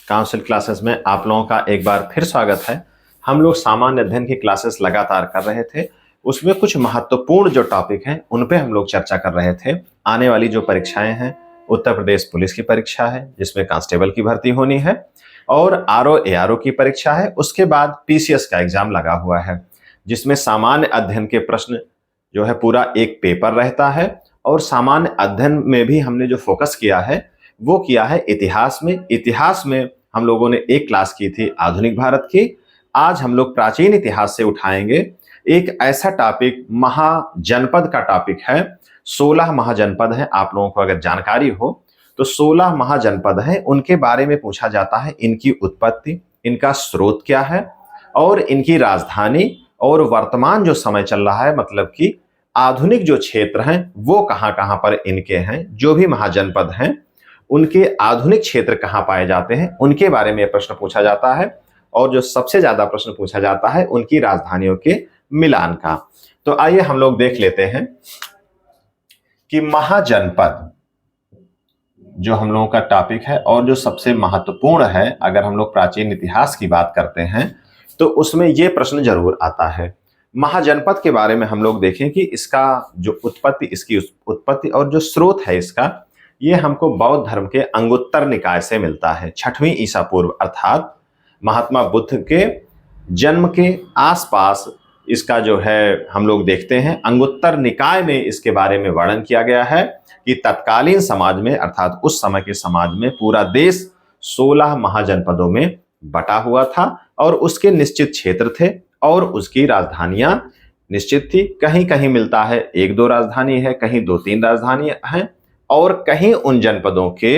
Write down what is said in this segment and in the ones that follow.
Council classes में आप लोगों का एक बार फिर स्वागत है। हम लोग सामान्य अध्ययन की क्लासेस लगातार कर रहे थे, उसमें कुछ महत्वपूर्ण जो टॉपिक हैं उन पे हम लोग चर्चा कर रहे थे। आने वाली जो परीक्षाएं हैं, उत्तर प्रदेश पुलिस की परीक्षा है जिसमें कांस्टेबल की भर्ती होनी है, और आरओ एआरओ की परीक्षा है। उसके बाद पीसीएस का एग्जाम लगा हुआ है जिसमें सामान्य अध्ययन के प्रश्न जो है पूरा एक पेपर रहता है। और सामान्य अध्ययन में भी हमने जो फोकस किया है वो किया है इतिहास में। इतिहास में हम लोगों ने एक क्लास की थी आधुनिक भारत की। आज हम लोग प्राचीन इतिहास से उठाएंगे एक ऐसा टॉपिक, महाजनपद का टॉपिक है। 16 महाजनपद हैं। आप लोगों को अगर जानकारी हो तो 16 महाजनपद हैं, उनके बारे में पूछा जाता है। इनकी उत्पत्ति, इनका स्रोत क्या है और इनकी राजधानी, और वर्तमान जो समय चल रहा है मतलब कि आधुनिक जो क्षेत्र हैं वो कहां कहां पर इनके हैं। जो भी महाजनपद हैं उनके आधुनिक क्षेत्र कहां पाए जाते हैं उनके बारे में प्रश्न पूछा जाता है। और जो सबसे ज्यादा प्रश्न पूछा जाता है उनकी राजधानियों के मिलान का। तो आइए हम लोग देख लेते हैं कि महाजनपद जो हम लोगों का टॉपिक है और जो सबसे महत्वपूर्ण है, अगर हम लोग प्राचीन इतिहास की बात करते हैं तो उसमें यह प्रश्न जरूर आता है। महाजनपद के बारे में हम लोग देखें कि इसका जो उत्पत्ति, इसकी उत्पत्ति और जो स्रोत है इसका, ये हमको बौद्ध धर्म के अंगुत्तर निकाय से मिलता है। 6वीं ईसा पूर्व अर्थात महात्मा बुद्ध के जन्म के आसपास इसका जो है हम लोग देखते हैं। अंगुत्तर निकाय में इसके बारे में वर्णन किया गया है कि तत्कालीन समाज में अर्थात उस समय के समाज में पूरा देश 16 महाजनपदों में बटा हुआ था और उसके निश्चित क्षेत्र थे और उसकी राजधानियां निश्चित थी। कहीं कहीं मिलता है 1-2 राजधानी है, कहीं 2-3 राजधानी हैं और कहीं उन जनपदों के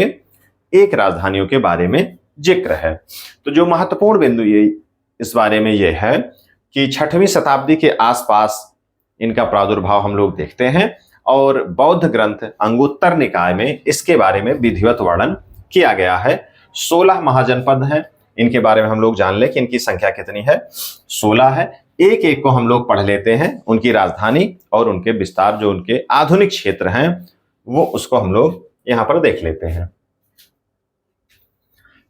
एक राजधानियों के बारे में जिक्र है। तो जो महत्वपूर्ण बिंदु ये इस बारे में यह है कि 6वीं शताब्दी के आसपास इनका प्रादुर्भाव हम लोग देखते हैं और बौद्ध ग्रंथ अंगुत्तर निकाय में इसके बारे में विधिवत वर्णन किया गया है। 16 महाजनपद हैं, इनके बारे में हम लोग जान लें कि इनकी संख्या कितनी है। 16 है। एक एक को हम लोग पढ़ लेते हैं, उनकी राजधानी और उनके विस्तार, जो उनके आधुनिक क्षेत्र हैं वो उसको हम लोग यहां पर देख लेते हैं।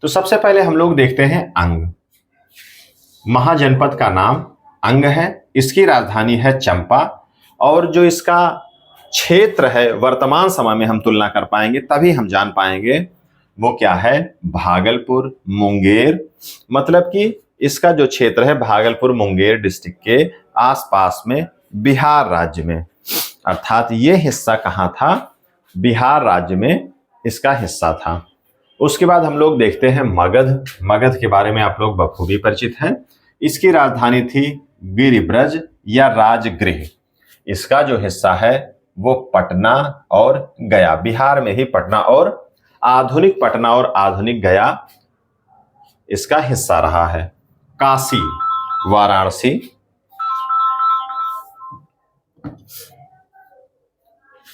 तो सबसे पहले हम लोग देखते हैं अंग। महाजनपद का नाम अंग है, इसकी राजधानी है चंपा और जो इसका क्षेत्र है वर्तमान समय में हम तुलना कर पाएंगे तभी हम जान पाएंगे वो क्या है, भागलपुर मुंगेर। मतलब कि इसका जो क्षेत्र है भागलपुर मुंगेर डिस्ट्रिक्ट के आसपास में बिहार राज्य में, अर्थात ये हिस्सा कहां था, बिहार राज्य में इसका हिस्सा था। उसके बाद हम लोग देखते हैं मगध। मगध के बारे में आप लोग बखूबी परिचित हैं। इसकी राजधानी थी गिरिब्रज या राजगृह। इसका जो हिस्सा है वो पटना और गया, बिहार में ही पटना और आधुनिक गया इसका हिस्सा रहा है। काशी, वाराणसी,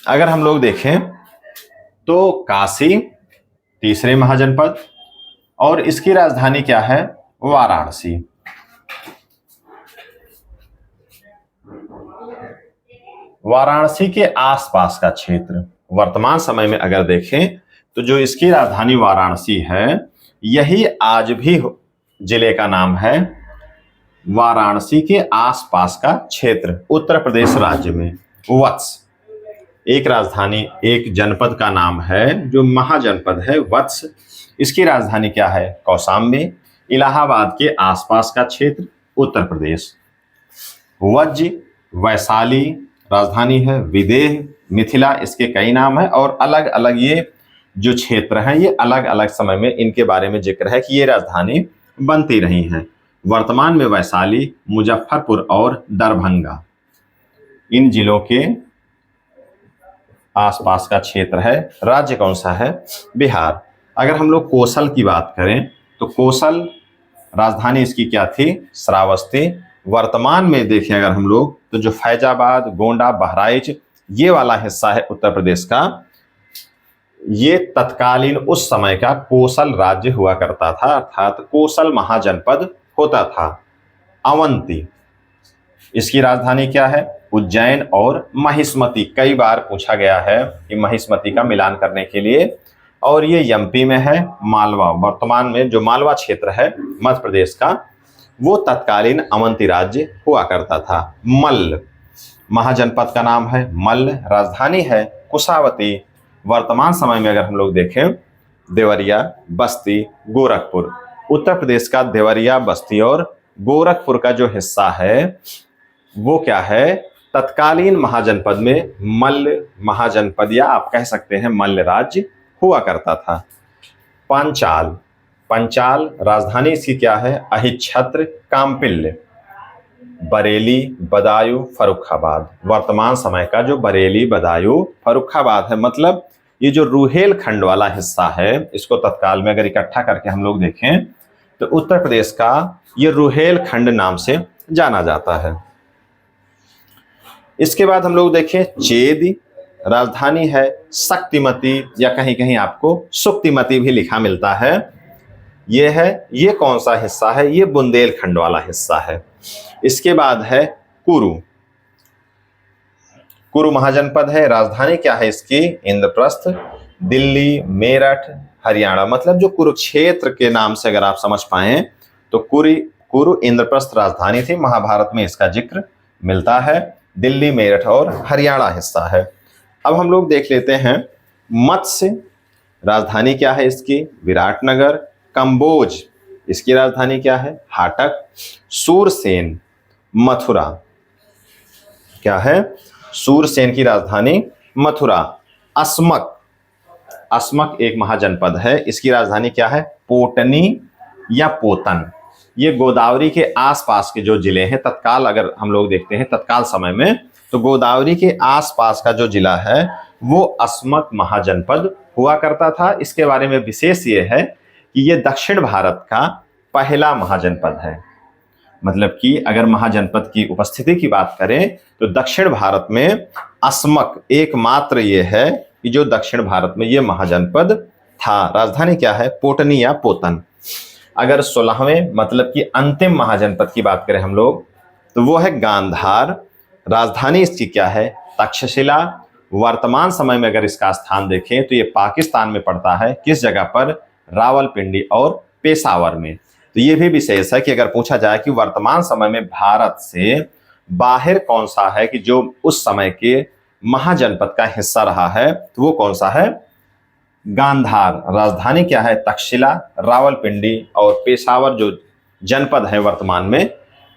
अगर हम लोग देखें तो काशी तीसरे महाजनपद और इसकी राजधानी क्या है, वाराणसी। वाराणसी के आसपास का क्षेत्र वर्तमान समय में अगर देखें तो जो इसकी राजधानी वाराणसी है, यही आज भी जिले का नाम है। वाराणसी के आसपास का क्षेत्र उत्तर प्रदेश राज्य में वत्स, एक राजधानी, एक जनपद का नाम है जो महाजनपद है वत्स। इसकी राजधानी क्या है, कौशाम्बी। इलाहाबाद के आसपास का क्षेत्र उत्तर प्रदेश। वज्र, वैशाली राजधानी है। विदेह, मिथिला, इसके कई नाम है और अलग अलग ये जो क्षेत्र हैं ये अलग अलग समय में इनके बारे में जिक्र है कि ये राजधानी बनती रही हैं। वर्तमान में वैशाली, मुजफ्फरपुर और दरभंगा इन जिलों के आसपास का क्षेत्र है। राज्य कौन सा है, बिहार। अगर हम लोग कौशल की बात करें तो कौशल राजधानी इसकी क्या थी, श्रावस्ती। वर्तमान में देखें अगर हम लोग तो जो फैजाबाद, गोंडा, बहराइच ये वाला हिस्सा है उत्तर प्रदेश का, ये तत्कालीन उस समय का कोसल राज्य हुआ करता था, अर्थात कोसल महाजनपद होता था। अवंती, इसकी राजधानी क्या है, उज्जैन और महिष्मती। कई बार पूछा गया है कि महिष्मती का मिलान करने के लिए, और ये एमपी में है। मालवा, वर्तमान में जो मालवा क्षेत्र है मध्य प्रदेश का, वो तत्कालीन अवंती राज्य हुआ करता था। मल्ल महाजनपद का नाम है मल्ल, राजधानी है कुशावती। वर्तमान समय में अगर हम लोग देखें, देवरिया, बस्ती, गोरखपुर। उत्तर प्रदेश का देवरिया, बस्ती और गोरखपुर का जो हिस्सा है वो क्या है, तत्कालीन महाजनपद में मल्ल महाजनपद या आप कह सकते हैं मल्ल राज्य हुआ करता था। पांचाल, पंचाल राजधानी इसकी क्या है, अहिच्छत्र, कामपिल्य। बरेली, बदायूं, फर्रुखाबाद। वर्तमान समय का जो बरेली, बदायूं, फर्रुखाबाद है, मतलब ये जो रुहेलखंड वाला हिस्सा है, इसको तत्काल में अगर इकट्ठा करके हम लोग देखें तो उत्तर प्रदेश का ये रुहेलखंड नाम से जाना जाता है। इसके बाद हम लोग देखें चेदी, राजधानी है शक्तिमती या कहीं कहीं आपको सुक्तिमती भी लिखा मिलता है। ये कौन सा हिस्सा है, ये बुंदेलखंड वाला हिस्सा है। इसके बाद है कुरु, कुरु महाजनपद है, राजधानी क्या है इसकी, इंद्रप्रस्थ। दिल्ली, मेरठ, हरियाणा, मतलब जो कुरुक्षेत्र के नाम से अगर आप समझ पाए तो कुरु इंद्रप्रस्थ राजधानी थी। महाभारत में इसका जिक्र मिलता है। दिल्ली, मेरठ और हरियाणा हिस्सा है। अब हम लोग देख लेते हैं मत्स्य, राजधानी क्या है इसकी, विराटनगर। कंबोज, इसकी राजधानी क्या है, हाटक। सूरसेन, मथुरा, क्या है, सूरसेन की राजधानी मथुरा। अस्मक, अस्मक एक महाजनपद है, इसकी राजधानी क्या है, पोटनी या पोतन। ये गोदावरी के आसपास के जो जिले हैं, तत्काल अगर हम लोग देखते हैं तत्काल समय में, तो गोदावरी के आसपास का जो जिला है वो अस्मक महाजनपद हुआ करता था। इसके बारे में विशेष ये है कि ये दक्षिण भारत का पहला महाजनपद है। मतलब कि अगर महाजनपद की उपस्थिति की बात करें तो दक्षिण भारत में अस्मक एकमात्र ये है कि जो दक्षिण भारत में ये महाजनपद था। राजधानी क्या है, पोटनी या पोतन। अगर 16वें मतलब कि अंतिम महाजनपद की बात करें हम लोग तो वो है गांधार, राजधानी इसकी क्या है, तक्षशिला। वर्तमान समय में अगर इसका स्थान देखें तो ये पाकिस्तान में पड़ता है। किस जगह पर, रावलपिंडी और पेशावर में। तो ये भी विशेष है कि अगर पूछा जाए कि वर्तमान समय में भारत से बाहर कौन सा है कि जो उस समय के महाजनपद का हिस्सा रहा है, तो वो कौन सा है, गांधार। राजधानी क्या है, तक्षशिला। रावलपिंडी और पेशावर जो जनपद है वर्तमान में,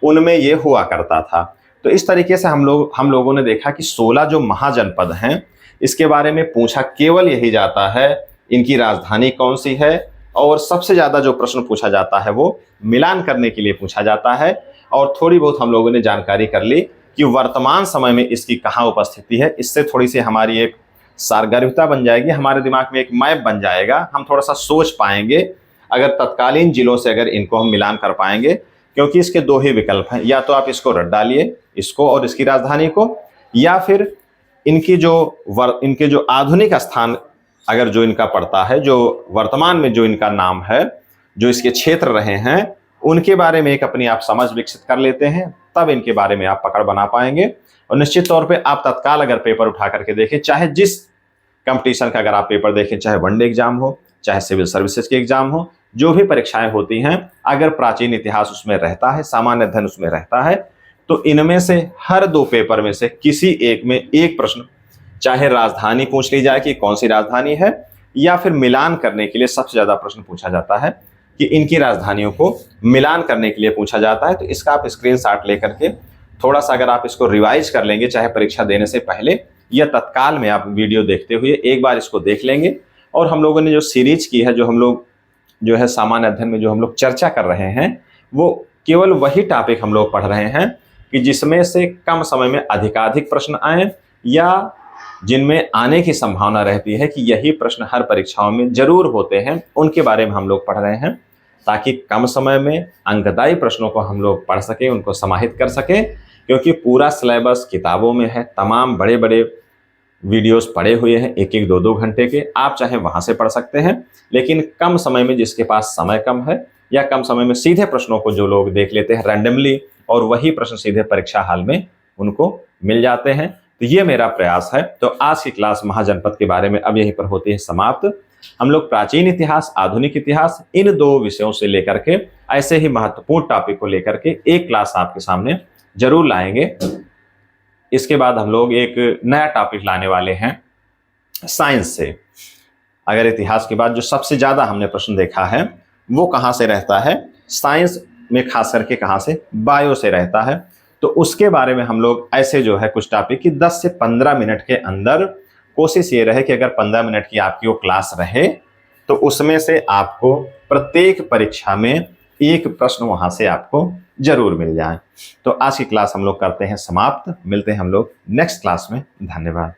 उनमें ये हुआ करता था। तो इस तरीके से हम लोगों ने देखा कि 16 जो महाजनपद हैं इसके बारे में पूछा केवल यही जाता है इनकी राजधानी कौन सी है, और सबसे ज्यादा जो प्रश्न पूछा जाता है वो मिलान करने के लिए पूछा जाता है। और थोड़ी बहुत हम लोगों ने जानकारी कर ली कि वर्तमान समय में इसकी कहाँ उपस्थिति है। इससे थोड़ी सी हमारी एक सारगर्भिता बन जाएगी, हमारे दिमाग में एक मैप बन जाएगा, हम थोड़ा सा सोच पाएंगे अगर तत्कालीन जिलों से अगर इनको हम मिलान कर पाएंगे। क्योंकि इसके दो ही विकल्प हैं, या तो आप इसको रट डालिए, इसको और इसकी राजधानी को, या फिर इनके जो आधुनिक स्थान अगर जो इनका पड़ता है, जो वर्तमान में जो इनका नाम है, जो इसके क्षेत्र रहे हैं, उनके बारे में एक अपनी आप समझ विकसित कर लेते हैं, तब इनके बारे में आप पकड़ बना पाएंगे। और निश्चित तौर पे आप तत्काल अगर पेपर उठा करके देखें, चाहे जिस कंपटीशन का अगर आप पेपर देखें, चाहे वनडे एग्जाम हो, चाहे सिविल सर्विसेज के एग्जाम हो, जो भी परीक्षाएं होती हैं, अगर प्राचीन इतिहास उसमें रहता है, सामान्य अध्ययन उसमें रहता है, तो इनमें से हर 2 पेपर में से किसी एक में एक प्रश्न, चाहे राजधानी पूछ ली जाए कि कौन सी राजधानी है, या फिर मिलान करने के लिए सबसे ज्यादा प्रश्न पूछा जाता है कि इनकी राजधानियों को मिलान करने के लिए पूछा जाता है। तो इसका आप स्क्रीनशॉट लेकर के थोड़ा सा अगर आप इसको रिवाइज कर लेंगे, चाहे परीक्षा देने से पहले या तत्काल में आप वीडियो देखते हुए एक बार इसको देख लेंगे। और हम लोगों ने जो सीरीज की है, जो हम लोग जो है सामान्य अध्ययन में जो हम लोग चर्चा कर रहे हैं, वो केवल वही टॉपिक हम लोग पढ़ रहे हैं कि जिसमें से कम समय में अधिकाधिक प्रश्न आए, या जिनमें आने की संभावना रहती है कि यही प्रश्न हर परीक्षाओं में जरूर होते हैं, उनके बारे में हम लोग पढ़ रहे हैं, ताकि कम समय में अंकदायी प्रश्नों को हम लोग पढ़ सकें, उनको समाहित कर सकें। क्योंकि पूरा सिलेबस किताबों में है, तमाम बड़े बड़े वीडियोस पड़े हुए हैं 1-1, 2-2 घंटे के, आप चाहे वहां से पढ़ सकते हैं। लेकिन कम समय में, जिसके पास समय कम है, या कम समय में सीधे प्रश्नों को जो लोग देख लेते हैं रैंडमली, और वही प्रश्न सीधे परीक्षा हाल में उनको मिल जाते हैं। तो ये मेरा प्रयास है। तो आज की क्लास महाजनपद के बारे में अब यहीं पर होती है समाप्त। हम लोग प्राचीन इतिहास, आधुनिक इतिहास, इन 2 विषयों से लेकर के ऐसे ही महत्वपूर्ण टॉपिक को लेकर के एक क्लास आपके सामने जरूर लाएंगे। इसके बाद हम लोग एक नया टॉपिक लाने वाले हैं साइंस से। अगर इतिहास के बाद जो सबसे ज्यादा हमने प्रश्न देखा है वो कहाँ से रहता है, साइंस में खास करके कहाँ से, बायो से रहता है। तो उसके बारे में हम लोग ऐसे जो है कुछ टॉपिक की 10 से 15 मिनट के अंदर, कोशिश ये रहे कि अगर 15 मिनट की आपकी वो क्लास रहे तो उसमें से आपको प्रत्येक परीक्षा में एक प्रश्न वहां से आपको जरूर मिल जाए। तो आज की क्लास हम लोग करते हैं समाप्त। मिलते हैं हम लोग नेक्स्ट क्लास में। धन्यवाद।